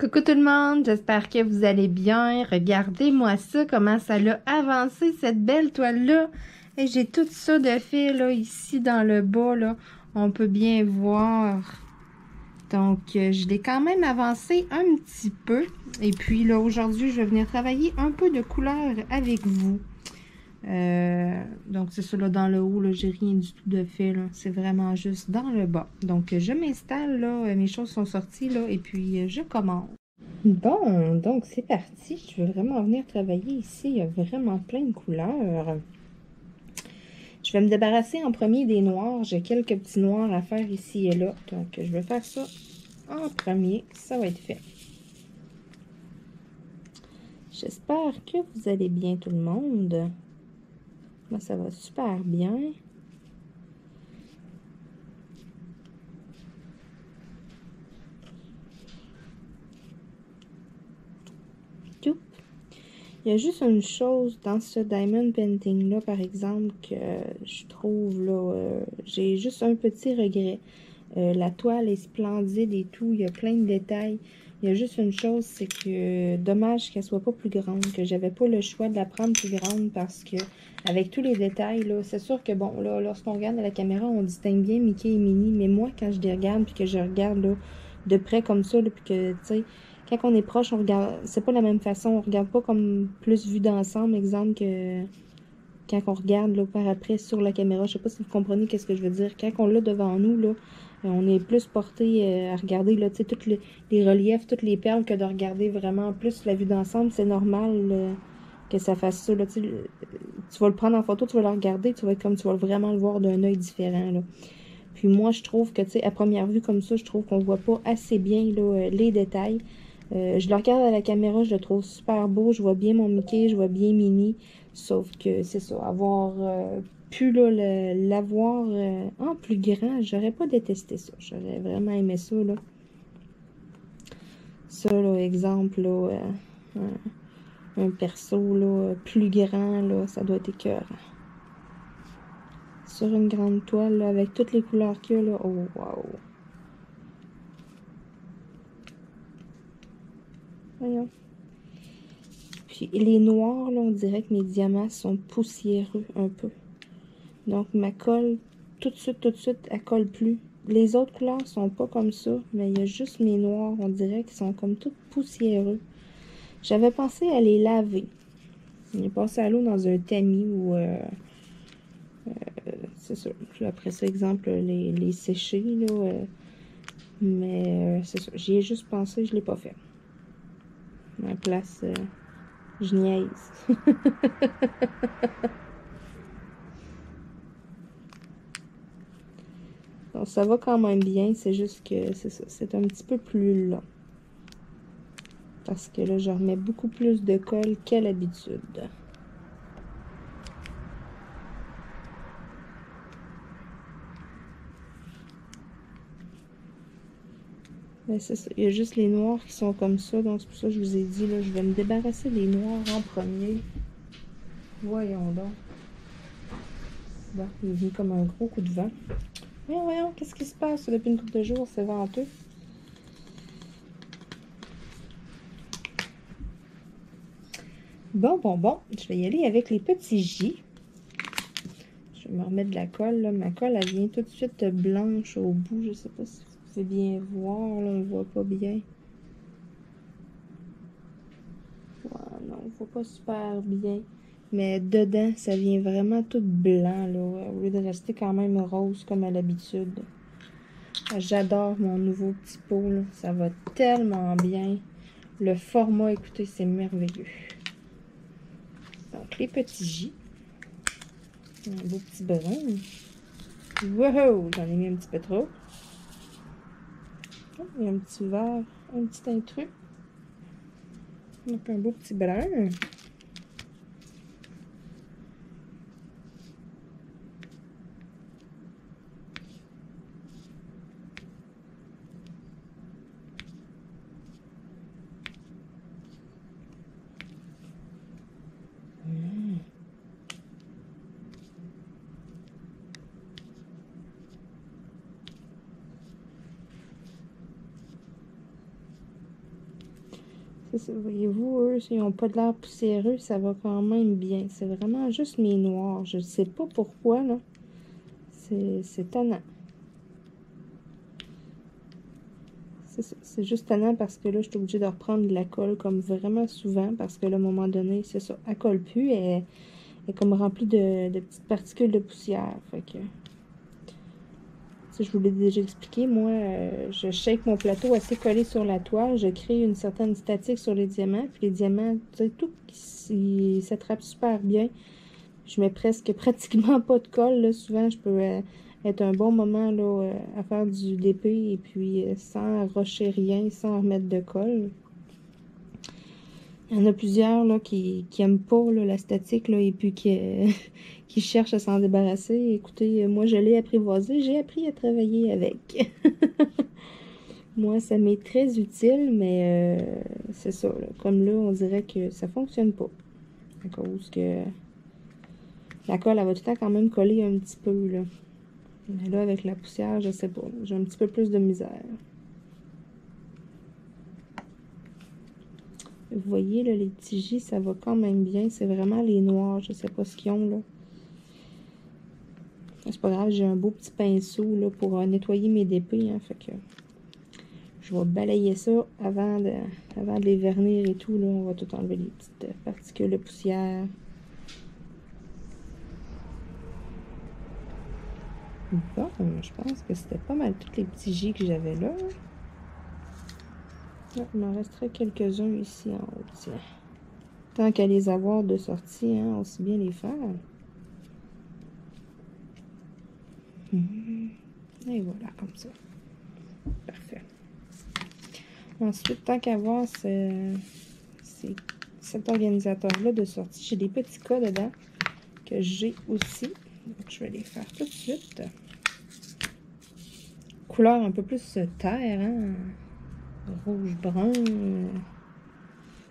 Coucou tout le monde, j'espère que vous allez bien. Regardez-moi ça, comment ça l'a avancé cette belle toile-là. Et j'ai tout ça de fait là, ici dans le bas, là. On peut bien voir. Donc, je l'ai quand même avancé un petit peu. Et puis là, aujourd'hui, je vais venir travailler un peu de couleur avec vous. Donc, c'est ça, là, dans le haut, là, j'ai rien du tout de fait, là. C'est vraiment juste dans le bas. Donc, je m'installe, là. Mes choses sont sorties, là. Et puis, je commence. Bon, donc c'est parti. Je vais vraiment venir travailler ici. Il y a vraiment plein de couleurs. Je vais me débarrasser en premier des noirs. J'ai quelques petits noirs à faire ici et là. Donc, je vais faire ça en premier. Ça va être fait. J'espère que vous allez bien tout le monde. Moi, ça va super bien. Il y a juste une chose dans ce diamond painting là, par exemple, que je trouve là, j'ai juste un petit regret. La toile est splendide et tout, il y a plein de détails. Il y a juste une chose, c'est que dommage qu'elle soit pas plus grande, que j'avais pas le choix de la prendre plus grande parce que avec tous les détails là, c'est sûr que bon là, lorsqu'on regarde à la caméra, on distingue bien Mickey et Minnie, mais moi quand je les regarde puis que je regarde là de près comme ça, là, puis que tu sais quand on est proche, on regarde, c'est pas la même façon, on regarde pas comme plus vu d'ensemble, exemple, que quand on regarde là, par après sur la caméra. Je sais pas si vous comprenez qu'est-ce que je veux dire. Quand on l'a devant nous, là, on est plus porté à regarder là, tous les reliefs, toutes les perles que de regarder vraiment plus la vue d'ensemble. C'est normal que ça fasse ça. Là, tu vas le prendre en photo, tu vas le regarder, tu vas être comme tu vas vraiment le voir d'un œil différent. Là. Puis moi, je trouve que, tu sais, à première vue comme ça, je trouve qu'on voit pas assez bien là, les détails. Je le regarde à la caméra, je le trouve super beau. Je vois bien mon Mickey, je vois bien Minnie. Sauf que c'est ça, avoir pu l'avoir en plus grand, j'aurais pas détesté ça. J'aurais vraiment aimé ça, là. Ça, là, exemple, là, un perso, là, plus grand, là, ça doit être écœurant. Sur une grande toile, là, avec toutes les couleurs qu'il y a, là, oh, wow. Voyons. Puis les noirs, là, on dirait que mes diamants sont poussiéreux un peu. Donc ma colle, tout de suite, elle colle plus. Les autres couleurs sont pas comme ça, mais il y a juste mes noirs, on dirait qu'ils sont comme tout poussiéreux. J'avais pensé à les laver. J'ai passé à l'eau dans un tamis ou c'est ça. Puis après ça, exemple, les sécher, là. Mais c'est ça. J'y ai juste pensé, je l'ai pas fait. À la place, je niaise. Donc, ça va quand même bien, c'est juste que c'est ça, c'est un petit peu plus long. Parce que là, je remets beaucoup plus de colle qu'à l'habitude. Mais c'est ça, il y a juste les noirs qui sont comme ça, donc c'est pour ça que je vous ai dit, là, je vais me débarrasser des noirs en premier. Voyons donc. Bon, il est venu comme un gros coup de vent. Voyons, qu'est-ce qui se passe depuis une couple de jours, c'est venteux. Bon, je vais y aller avec les petits J. Je vais me remettre de la colle, là. Ma colle, elle vient tout de suite blanche au bout, je sais pas si vous pouvez bien voir, là, on voit pas bien. Ouais, non, on voit pas super bien. Mais dedans, ça vient vraiment tout blanc, là, au lieu de rester quand même rose comme à l'habitude. J'adore mon nouveau petit pot, là. Ça va tellement bien. Le format, écoutez, c'est merveilleux. Donc, les petits J. Un beau petit brun. Wow! J'en ai mis un petit peu trop. Oh, il y a un petit vert, un petit intrus. Donc, un beau petit brun. C'est ça, voyez-vous, eux, s'ils n'ont pas de l'air poussiéreux, ça va quand même bien. C'est vraiment juste mes noirs. Je ne sais pas pourquoi, là. C'est tannant. C'est juste tannant parce que là, je suis obligée de reprendre de la colle comme vraiment souvent parce que là, à un moment donné, c'est ça, elle colle plus, elle est comme remplie de petites particules de poussière. Fait que, je vous l'ai déjà expliqué, moi, je shake mon plateau assez collé sur la toile, je crée une certaine statique sur les diamants, puis les diamants, tu sais, tout, ils s'attrapent super bien. Je mets presque pratiquement pas de colle, là. Souvent, je peux être un bon moment là, à faire du DP et puis sans rocher rien, sans remettre de colle. Il y en a plusieurs là, qui aiment pas là, la statique là, et puis qui cherchent à s'en débarrasser. Écoutez, moi je l'ai apprivoisé, j'ai appris à travailler avec. Moi, ça m'est très utile, mais c'est ça. Là. Comme là, on dirait que ça fonctionne pas. À cause que la colle, elle va tout le temps quand même coller un petit peu. Là. Mais là, avec la poussière, je sais pas. J'ai un petit peu plus de misère. Vous voyez, là, les petits J, ça va quand même bien. C'est vraiment les noirs. Je sais pas ce qu'ils ont, là. C'est pas grave, j'ai un beau petit pinceau, là, pour nettoyer mes dépôts, hein. Fait que je vais balayer ça avant de les vernir et tout, là. On va tout enlever les petites particules de poussière. Bon, je pense que c'était pas mal tous les petits J que j'avais là. Ah, il m'en resterait quelques-uns ici en haut, tiens. Tant qu'à les avoir de sortie, hein, aussi bien les faire. Et voilà, comme ça. Parfait. Ensuite, tant qu'à voir cet organisateur-là de sortie, j'ai des petits cas dedans que j'ai aussi. Donc, je vais les faire tout de suite. Couleur un peu plus terre, hein? Rouge-brun.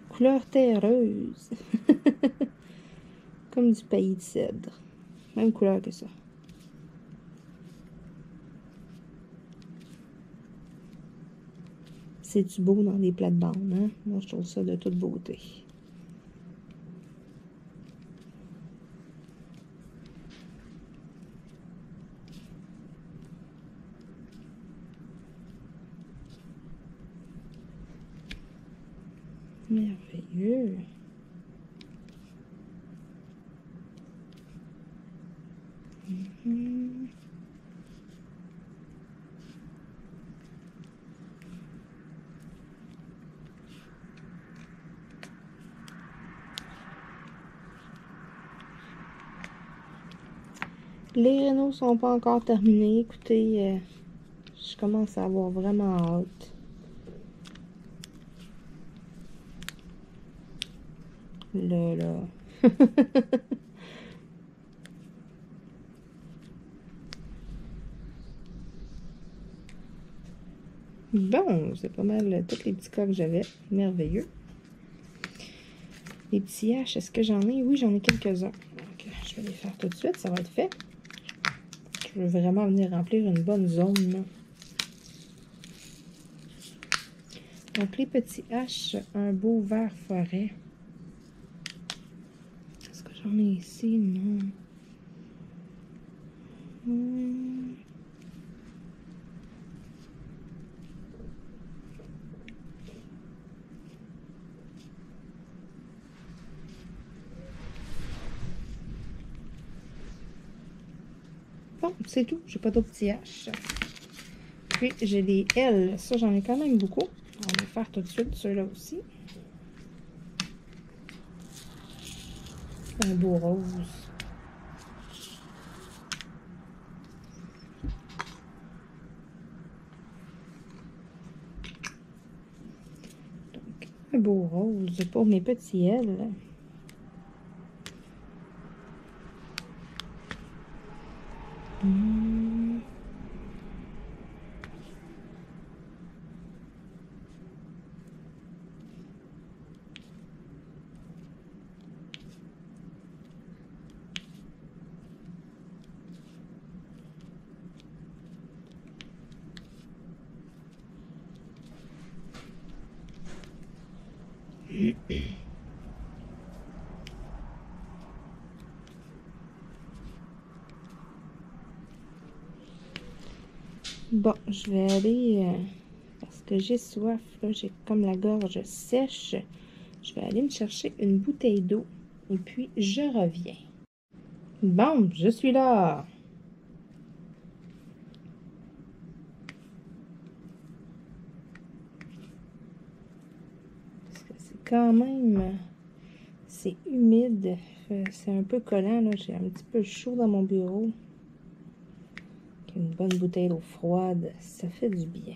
Couleur terreuse. Comme du pays de cèdre. Même couleur que ça. C'est-tu beau dans des plates-bandes, hein? Moi, je trouve ça de toute beauté. Merveilleux. Les rénaux sont pas encore terminés. Écoutez, je commence à avoir vraiment hâte. Là. Bon, c'est pas mal tous les petits cas que j'avais. Merveilleux. Les petits H, est-ce que j'en ai? Oui, j'en ai quelques-uns. Donc, je vais les faire tout de suite. Ça va être fait. Je veux vraiment venir remplir une bonne zone. Là. Donc, les petits H, un beau vert forêt. Est-ce que j'en ai ici? Non. Bon, c'est tout. J'ai pas d'autres petits H. Puis, j'ai les L. Ça, j'en ai quand même beaucoup. On va les faire tout de suite, ceux-là aussi. Un beau rose. Donc, un beau rose pour mes petits L. Bon, je vais aller, parce que j'ai soif, là, j'ai comme la gorge sèche. Je vais aller me chercher une bouteille d'eau et puis je reviens. Bon, je suis là. Parce que c'est quand même, c'est humide, c'est un peu collant, là. J'ai un petit peu chaud dans mon bureau. Une bonne bouteille d'eau froide, ça fait du bien.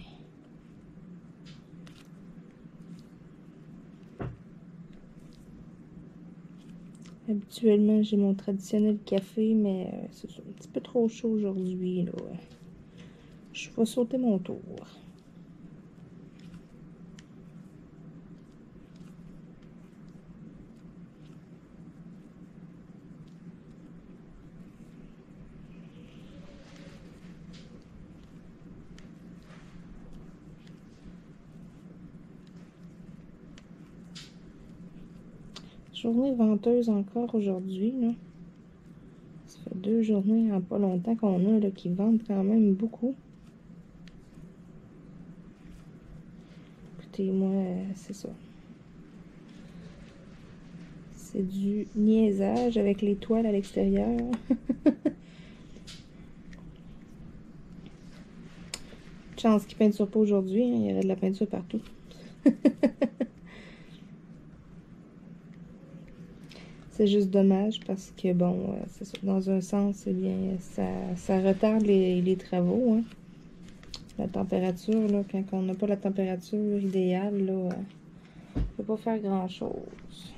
Habituellement, j'ai mon traditionnel café, mais c'est un petit peu trop chaud aujourd'hui, là. Je vais sauter mon tour. Journée venteuse encore aujourd'hui, là. Ça fait 2 journées en pas longtemps qu'on a, là, qui ventent quand même beaucoup. Écoutez, moi, c'est ça. C'est du niaisage avec les toiles à l'extérieur. Chance qu'il peinture pas aujourd'hui, hein, il y aurait de la peinture partout. C'est juste dommage parce que, bon, c'est ça, dans un sens, eh bien, ça retarde les travaux, hein. La température, là, quand on n'a pas la température idéale, là, on peut pas faire grand-chose.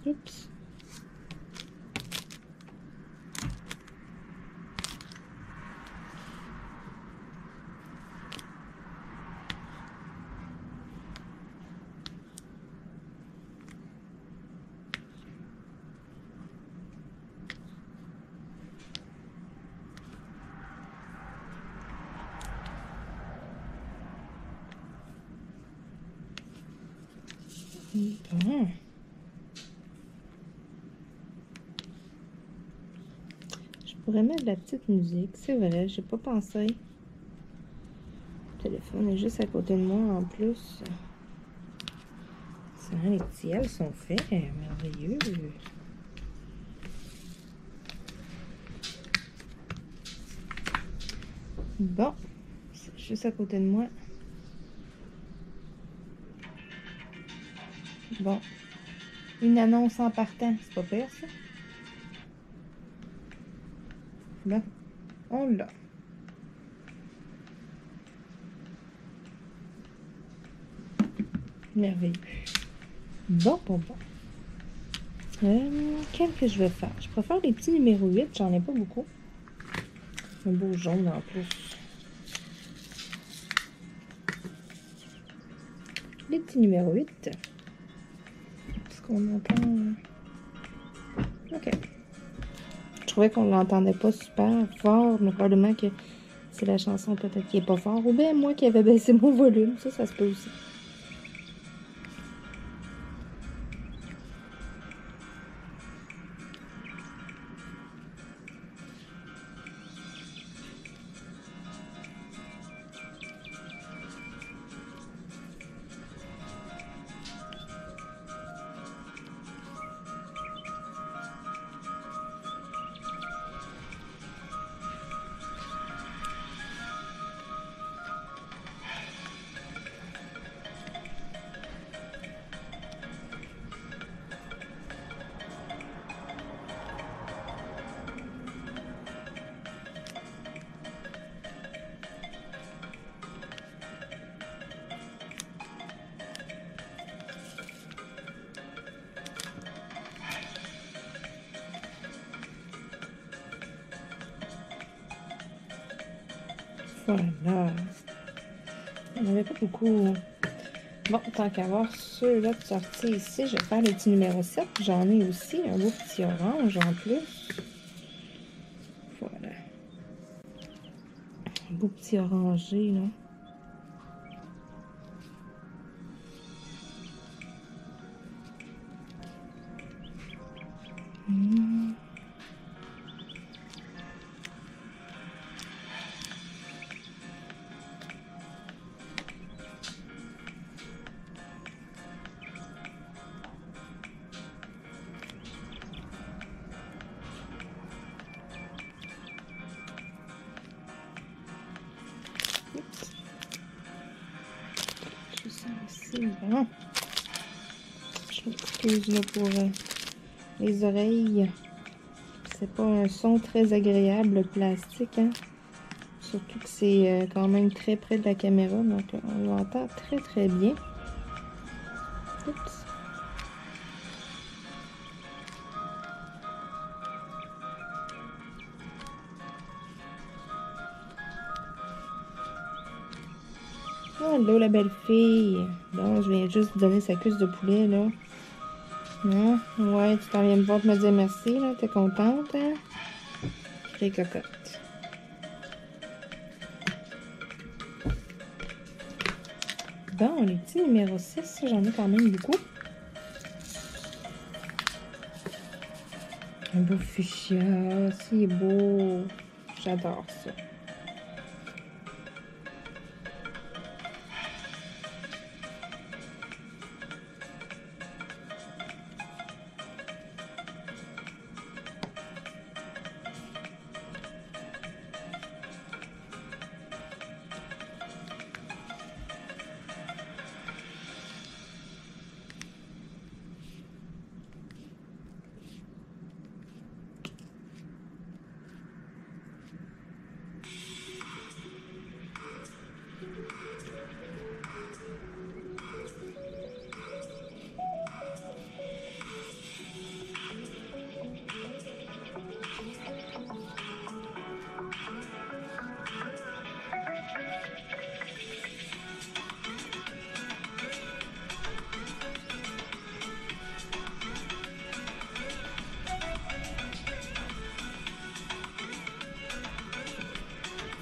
Oups. Bon. Je pourrais mettre de la petite musique, c'est vrai, j'ai pas pensé. Le téléphone est juste à côté de moi en plus. Ça, les tilleuls sont faits, merveilleux. Bon, c'est juste à côté de moi. Bon, une annonce en partant, c'est pas pire ça? Bon, on l'a. Merveilleux. Bon, bon, bon. Quel que je vais faire? Je préfère les petits numéro 8, j'en ai pas beaucoup. Un beau jaune en plus. Les petits numéro 8. Est-ce qu'on entend? Ok. Je trouvais qu'on l'entendait pas super fort, mais probablement que c'est la chanson peut-être qui est pas fort. Ou bien moi qui avais baissé mon volume, ça se peut aussi. Voilà. Il n'y en avait pas beaucoup. Bon, tant qu'à voir ceux-là de sortie ici, je vais faire le petit numéro 7. J'en ai aussi un beau petit orange en plus. Voilà. Un beau petit orangé, là. Je sens aussi, bon. Je m'excuse là pour les oreilles. C'est pas un son très agréable, le plastique, hein. Surtout que c'est quand même très près de la caméra, donc on l'entend très très bien. Oups. Allô la belle fille. Bon, je viens juste de donner sa cuisse de poulet, là. Hein? Ouais, tu t'en viens me voir pour me dire merci, là. T'es contente, hein? Très cocotte. Bon, les petits numéro 6, j'en ai quand même beaucoup. Un beau fuchsia, c'est beau. J'adore ça.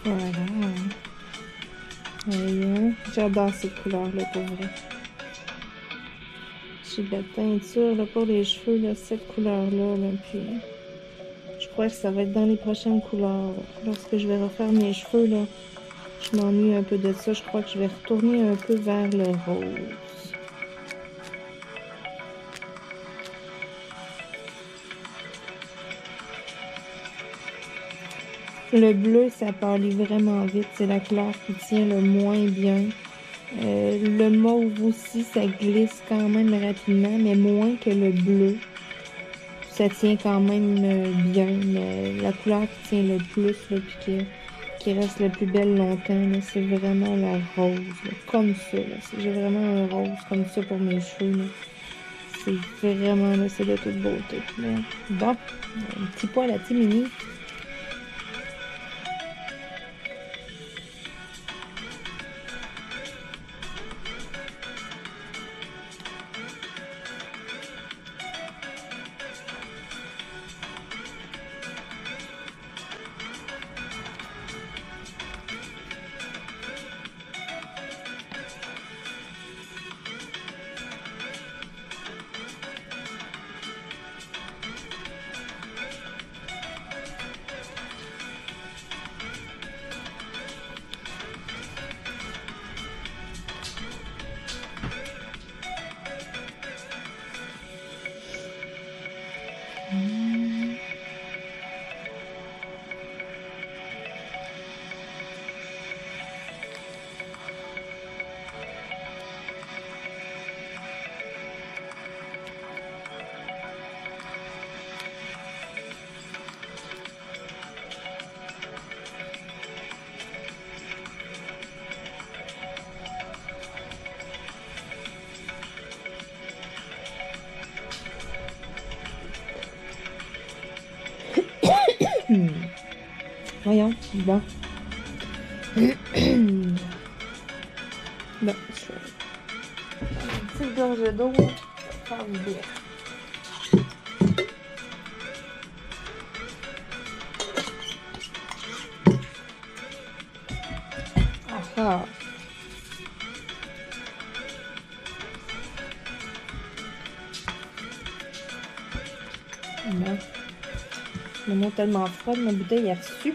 Voilà. Voyons. J'adore cette couleur-là, pour vrai. J'ai de la teinture là, pour les cheveux, là, cette couleur-là. Là, puis, je crois que ça va être dans les prochaines couleurs. Là. Lorsque je vais refaire mes cheveux, là, je m'ennuie un peu de ça. Je crois que je vais retourner un peu vers le rose. Le bleu, ça pâlit vraiment vite. C'est la couleur qui tient le moins bien. Le mauve aussi, ça glisse quand même rapidement, mais moins que le bleu. Ça tient quand même bien, mais la couleur qui tient le plus, là, puis qui reste la plus belle longtemps, c'est vraiment la rose, là, comme ça. J'ai vraiment un rose comme ça pour mes cheveux. C'est vraiment, là, c'est de toute beauté. Mais, bon, un petit poil à Timini. Voyons, bon. Bon, je vais prendre une petite gorgée d'eau pour faire du bien. Ah. Bon. Le mot tellement froid, ma bouteille est reçue.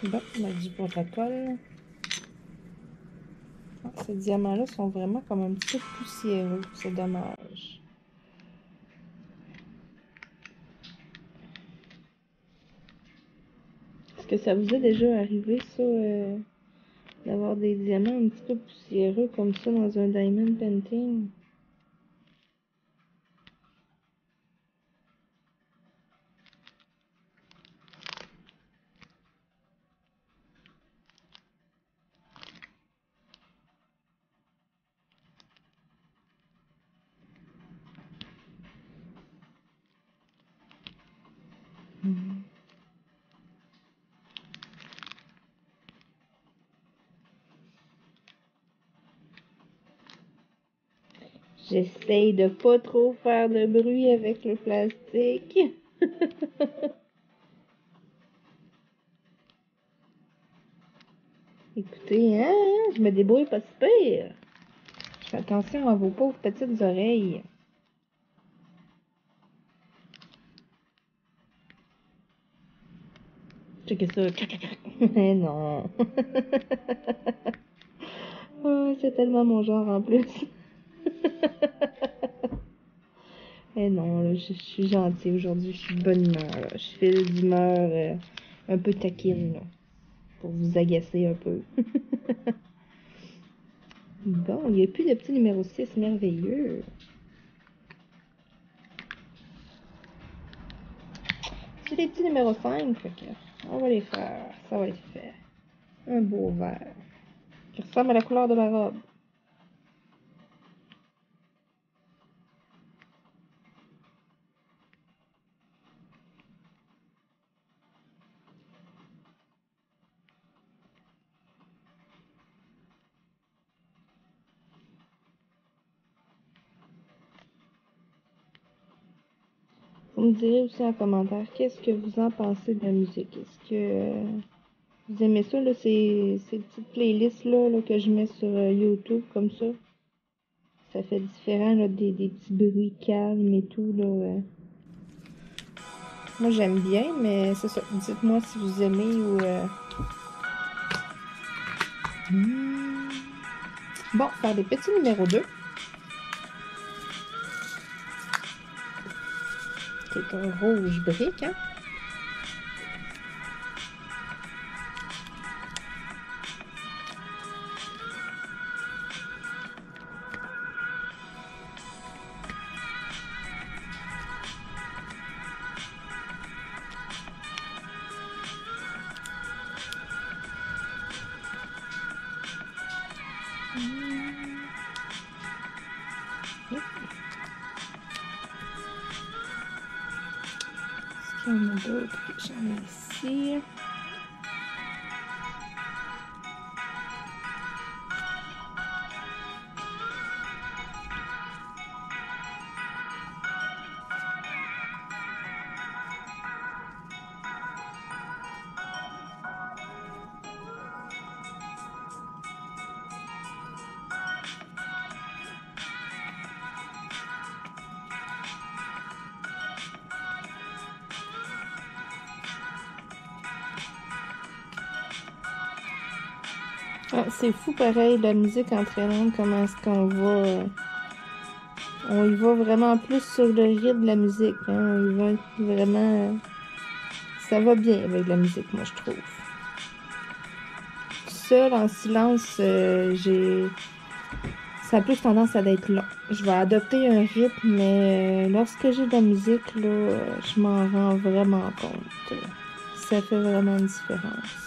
Bon, on a du protocole. Ces diamants-là sont vraiment comme un petit peu poussiéreux. C'est dommage. Est-ce que ça vous est déjà arrivé, ça, d'avoir des diamants un petit peu poussiéreux comme ça dans un diamond painting? J'essaye de pas trop faire de bruit avec le plastique. Écoutez, hein, je me débrouille pas si pire. Je fais attention à vos pauvres petites oreilles. Checkez ça. Mais non. Oh, c'est tellement mon genre en plus. Eh non, là, je suis gentille aujourd'hui, je suis de bonne humeur. Là. Je file d'humeur un peu taquine, là, pour vous agacer un peu. Bon, il n'y a plus de petit numéro 6 merveilleux. C'est des petits numéros 5, fait que on va les faire, ça va les faire. Un beau vert, qui ressemble à la couleur de ma robe. Vous me direz aussi en commentaire qu'est-ce que vous en pensez de la musique. Est-ce que vous aimez ça, là, ces petites playlists-là là, que je mets sur YouTube comme ça? Ça fait différent là, des petits bruits calmes et tout. Là. Moi, j'aime bien, mais c'est ça. Dites-moi si vous aimez ou... Bon, faire des petits numéros 2. C'est un rouge brique, hein? Est-ce qu'il y en a d'autres que j'en ai ici? Ah, c'est fou pareil, la musique entraînante, comment est-ce qu'on va... on y va vraiment plus sur le rythme de la musique. Hein? On y va vraiment... ça va bien avec la musique, moi, je trouve. Seul, en silence, ça a plus tendance à être long. Je vais adopter un rythme, mais lorsque j'ai de la musique, là, je m'en rends vraiment compte. Ça fait vraiment une différence.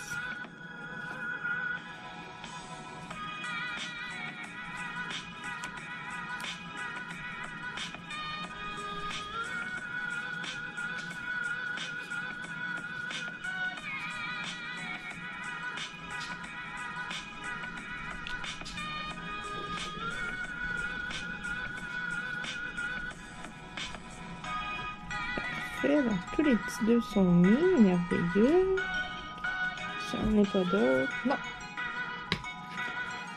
Parfait, donc tous les petits 2 sont mis, merveilleux. J'en ai pas d'autres. Non.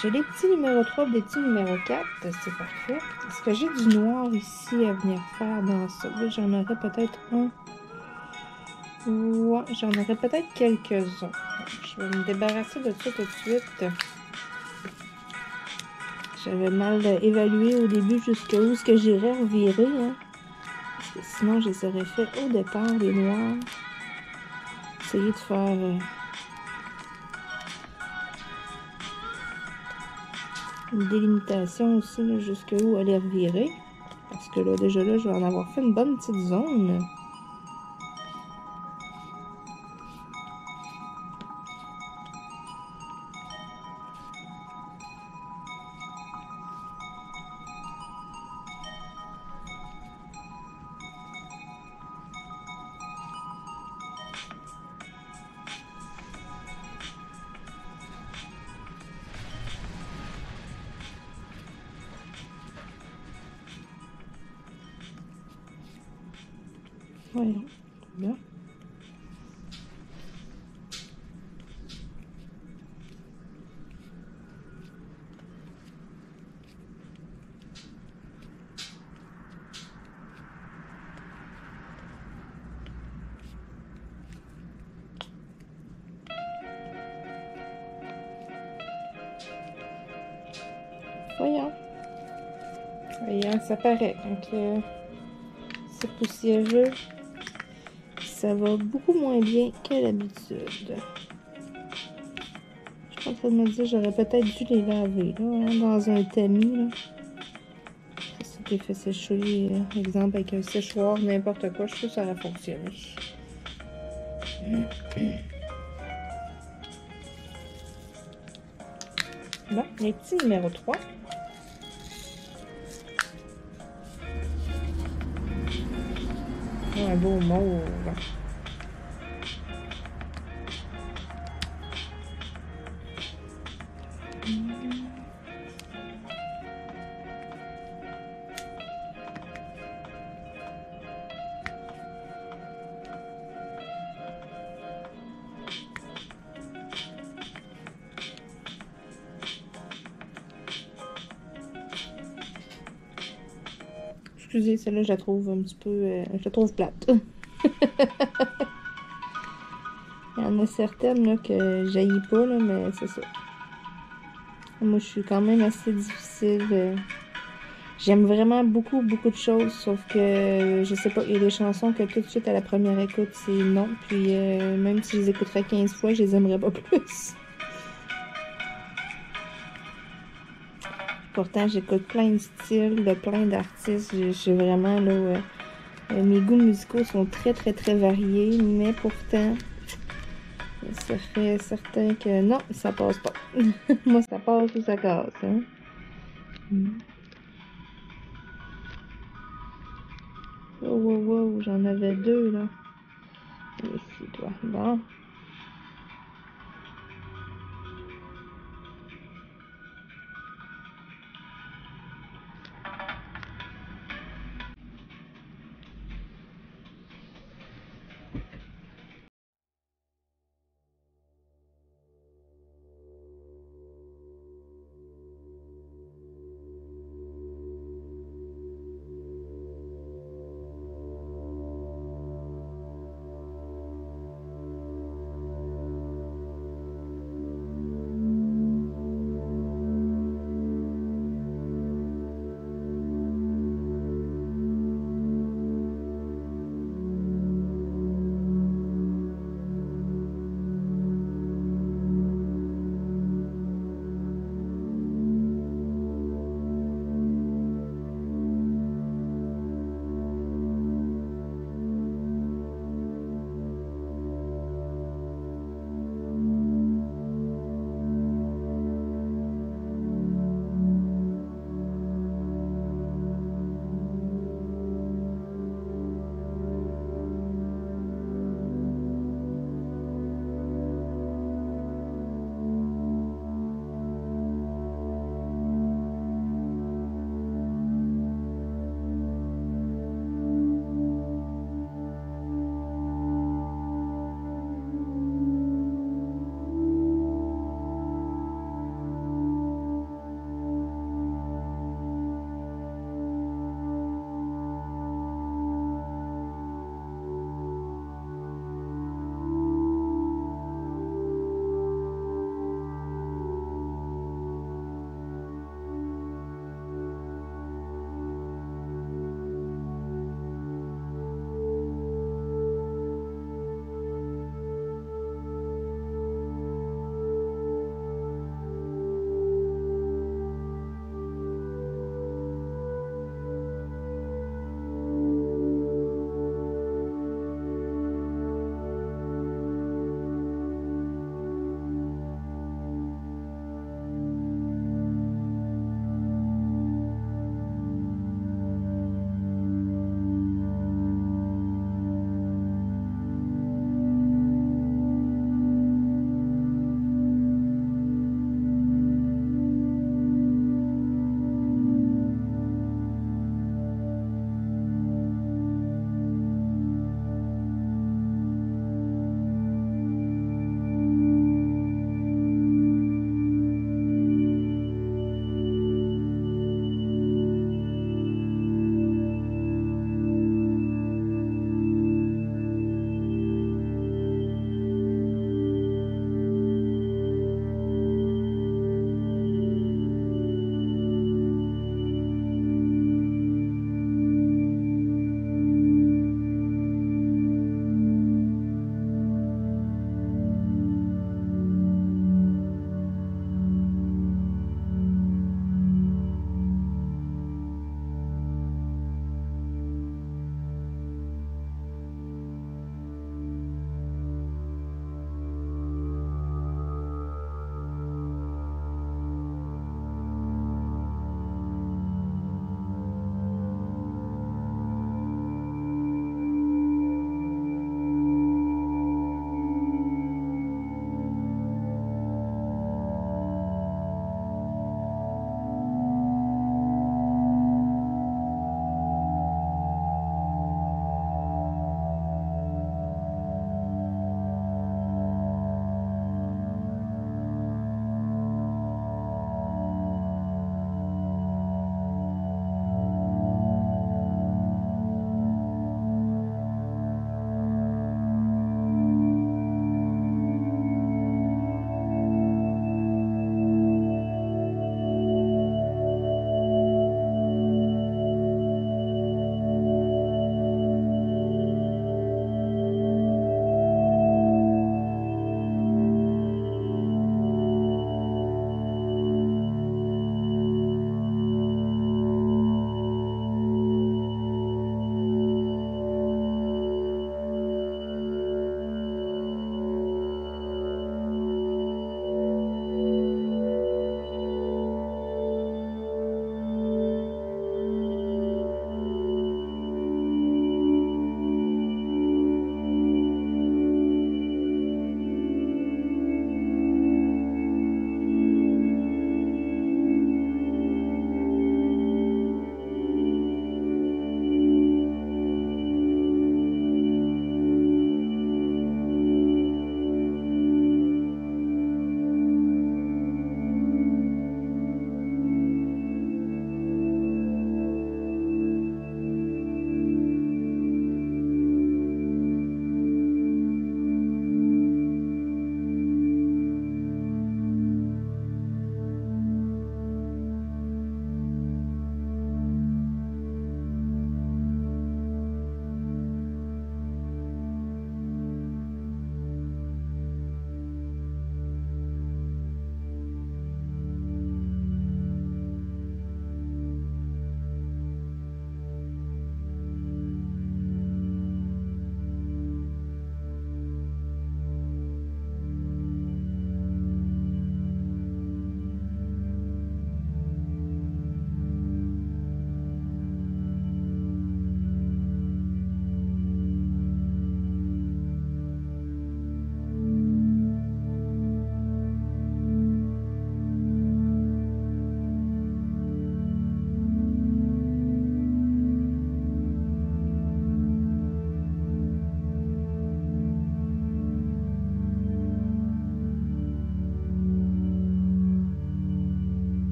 J'ai les petits numéro 3 et les petits numéro 4. C'est parfait. Est-ce que j'ai du noir ici à venir faire dans ça? Oui, j'en aurais peut-être un. Ouais, j'en aurais peut-être quelques-uns. Je vais me débarrasser de ça tout de suite. J'avais mal évalué au début jusqu'où ce que j'irais revirer. Hein? Parce que sinon, je les aurais fait au départ, les noirs. Essayer de faire... une délimitation aussi, jusqu'où aller revirer. Parce que là, déjà là, je vais en avoir fait une bonne petite zone. Voyons. Là. Voyons. Voyons, ça paraît. Donc, c'est poussiéreux. Ça va beaucoup moins bien qu'à l'habitude. Je suis en train de me dire, j'aurais peut-être dû les laver, là, hein, dans un tamis, là. Ça s'était fait sécher, exemple, avec un séchoir, n'importe quoi, je suis sûre que ça aurait fonctionné. Bon, les petits numéro 3. Un beau mauve. Excusez, celle-là, je la trouve un petit peu... je la trouve plate. Il y en a certaines là, que j'haïs pas, là, mais c'est ça. Moi, je suis quand même assez difficile. J'aime vraiment beaucoup, beaucoup de choses, sauf que, je sais pas, il y a des chansons que tout de suite, à la première écoute, c'est non. Puis, même si je les écouterais 15 fois, je les aimerais pas plus. Pourtant, j'écoute plein de styles, de plein d'artistes. J'ai vraiment, là, mes goûts musicaux sont très, très, très variés, mais pourtant, ça fait certain que non, ça passe pas. Moi, ça passe ou ça casse, hein. Wow, wow, wow, j'en avais 2, là. Ici, toi. Bon.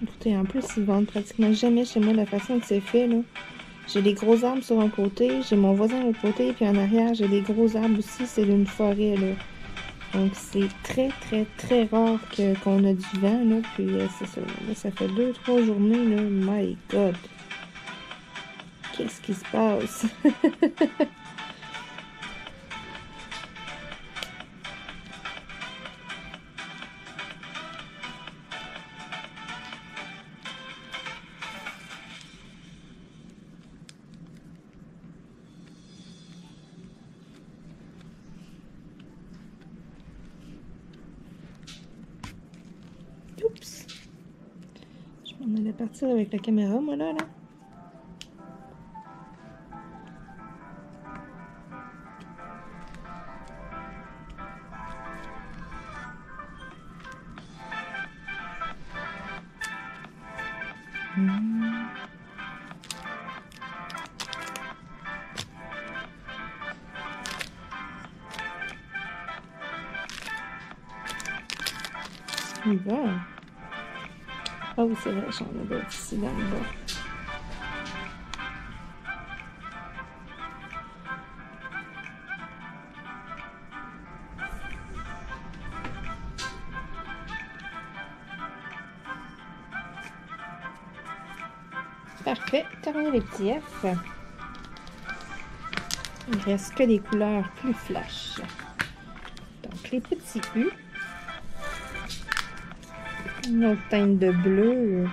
Écoutez, en plus, ils vendent pratiquement jamais chez moi la façon que c'est fait, là. J'ai des gros arbres sur un côté, j'ai mon voisin de l'autre côté, puis en arrière, j'ai des gros arbres aussi, c'est une forêt, là. Donc, c'est très, très, très rare qu'on a du vent, là, puis c'est ça. Là, ça fait 2, 3 journées, là. My God! Qu'est-ce qui se passe? Oups! Je m'en allais partir avec la caméra, moi, là. Bon. Ah oui, c'est vrai, j'en ai d'autres ici dans le bas. Parfait, terminé les petits F. Il ne reste que des couleurs plus flash. Donc, les petits U. Une autre teinte de bleu.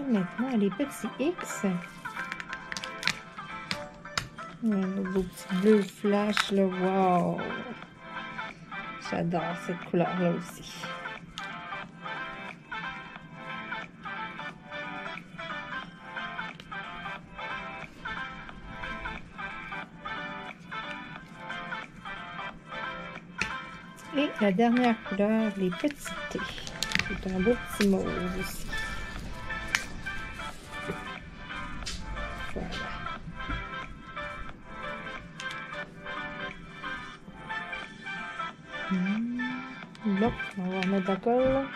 Maintenant, les petits X. Le beau petit bleu flash, là, wow! J'adore cette couleur-là aussi. Et la dernière couleur, les petits T. C'est un beau petit mauve aussi. Voilà. Bon, on va remettre la colle.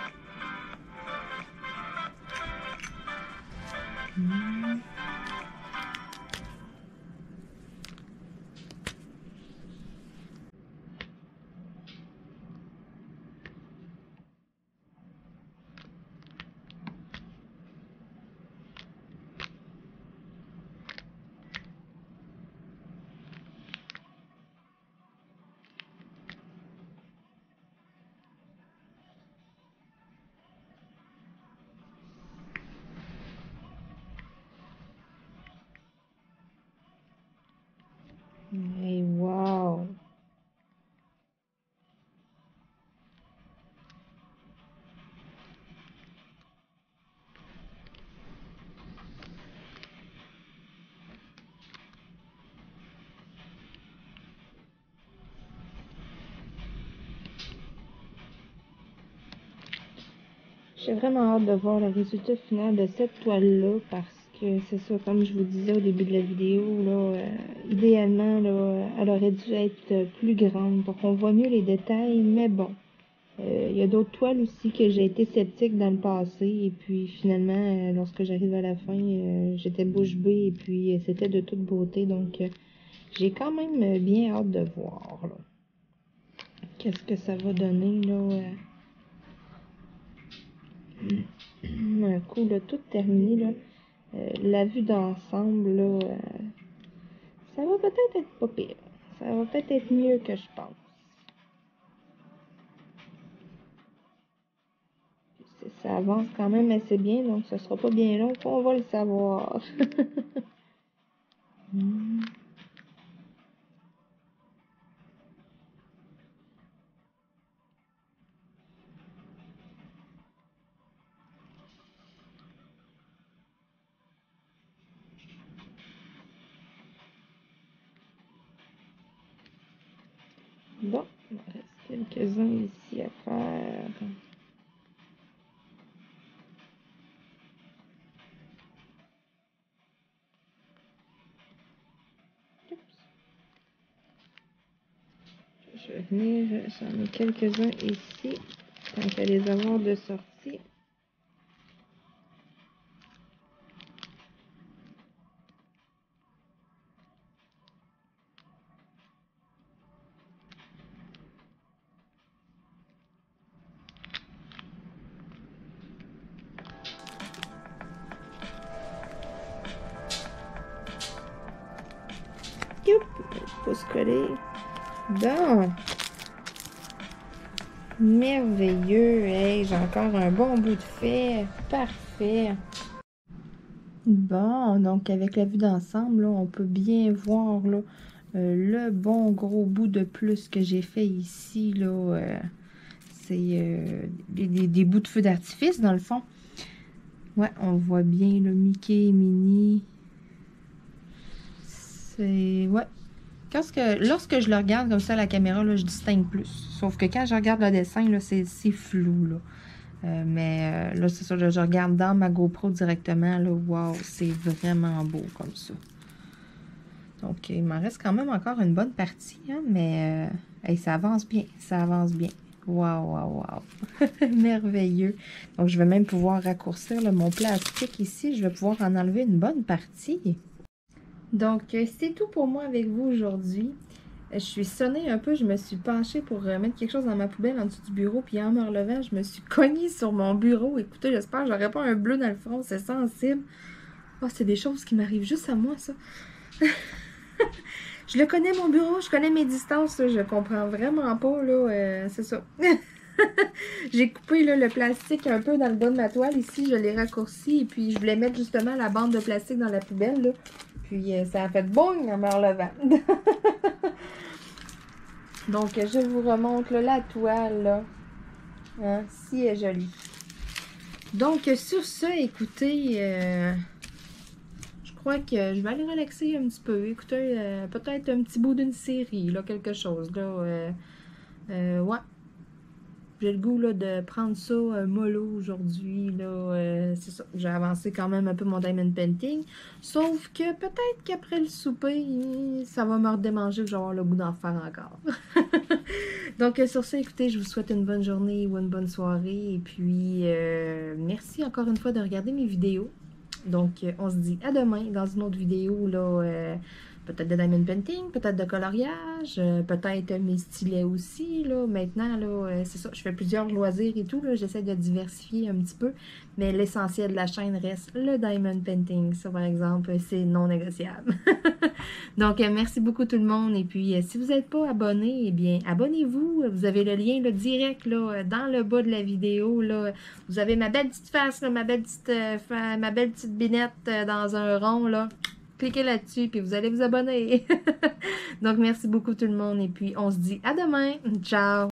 Et wow! J'ai vraiment hâte de voir le résultat final de cette toile-là parce que c'est ça, comme je vous disais au début de la vidéo, là, idéalement, là, elle aurait dû être plus grande pour qu'on voit mieux les détails, mais bon. Il y a d'autres toiles aussi que j'ai été sceptique dans le passé et puis finalement, lorsque j'arrive à la fin, j'étais bouche bée et puis c'était de toute beauté. Donc, j'ai quand même bien hâte de voir là. Qu'est-ce que ça va donner là. Un coup là, tout terminé là. La vue d'ensemble là, ça va peut-être être pas pire. Ça va peut-être être mieux que je pense. Ça avance quand même assez bien, donc ce sera pas bien long qu'on va le savoir. Bon, il me reste quelques-uns ici à faire. Je vais venir, j'en ai quelques-uns ici, tant qu'à les avoir de sortie. Youp, pouce collé. Bon. Merveilleux. Hey, j'ai encore un bon bout de fait. Parfait. Bon, donc avec la vue d'ensemble, on peut bien voir là, le bon gros bout de plus que j'ai fait ici. C'est des bouts de feu d'artifice dans le fond. Ouais, on voit bien le Mickey, Minnie. C'est... Ouais. Lorsque je le regarde comme ça à la caméra, là, je distingue plus. Sauf que quand je regarde le dessin, là, c'est flou, là. Là, c'est ça, je regarde dans ma GoPro directement, là. Wow, c'est vraiment beau comme ça. Donc, il m'en reste quand même encore une bonne partie, hein, mais hey, ça avance bien, ça avance bien. Waouh, waouh, waouh. Merveilleux. Donc, je vais même pouvoir raccourcir là, mon plastique ici. Je vais pouvoir en enlever une bonne partie. Donc, c'est tout pour moi avec vous aujourd'hui. Je suis sonnée un peu, je me suis penchée pour mettre quelque chose dans ma poubelle en dessous du bureau, puis en me relevant, je me suis cognée sur mon bureau. Écoutez, j'espère que j'aurai pas un bleu dans le front, c'est sensible. Oh, c'est des choses qui m'arrivent juste à moi, ça. Je le connais, mon bureau, je connais mes distances, là, je comprends vraiment pas, là, c'est ça. J'ai coupé là, le plastique un peu dans le bas de ma toile ici, je l'ai raccourci, et puis je voulais mettre justement la bande de plastique dans la poubelle, là. Puis ça a fait boum en me relevant. Donc, je vous remonte là, la toile, là. Hein, si elle est jolie. Donc, sur ça, écoutez, je crois que je vais aller relaxer un petit peu. Écoutez, peut-être un petit bout d'une série, là, quelque chose, là. Ouais. J'ai le goût là, de prendre ça mollo aujourd'hui. C'est ça. J'ai avancé quand même un peu mon diamond painting. Sauf que peut-être qu'après le souper, ça va me redémanger. Je vais avoir le goût d'en faire encore. Donc sur ça, écoutez, je vous souhaite une bonne journée ou une bonne soirée. Et puis, merci encore une fois de regarder mes vidéos. Donc, on se dit à demain dans une autre vidéo, là, peut-être de diamond painting, peut-être de coloriage, peut-être mes stylets aussi, là. Maintenant, là, c'est ça, je fais plusieurs loisirs et tout, là. J'essaie de diversifier un petit peu, mais l'essentiel de la chaîne reste le diamond painting. Ça, par exemple, c'est non négociable. Donc, merci beaucoup tout le monde. Et puis, si vous n'êtes pas abonné, eh bien, abonnez-vous. Vous avez le lien là, direct là, dans le bas de la vidéo. Là. Vous avez ma belle petite face, là, ma belle petite binette dans un rond. Là. Cliquez là-dessus, puis vous allez vous abonner. Donc, merci beaucoup tout le monde. Et puis, on se dit à demain. Ciao!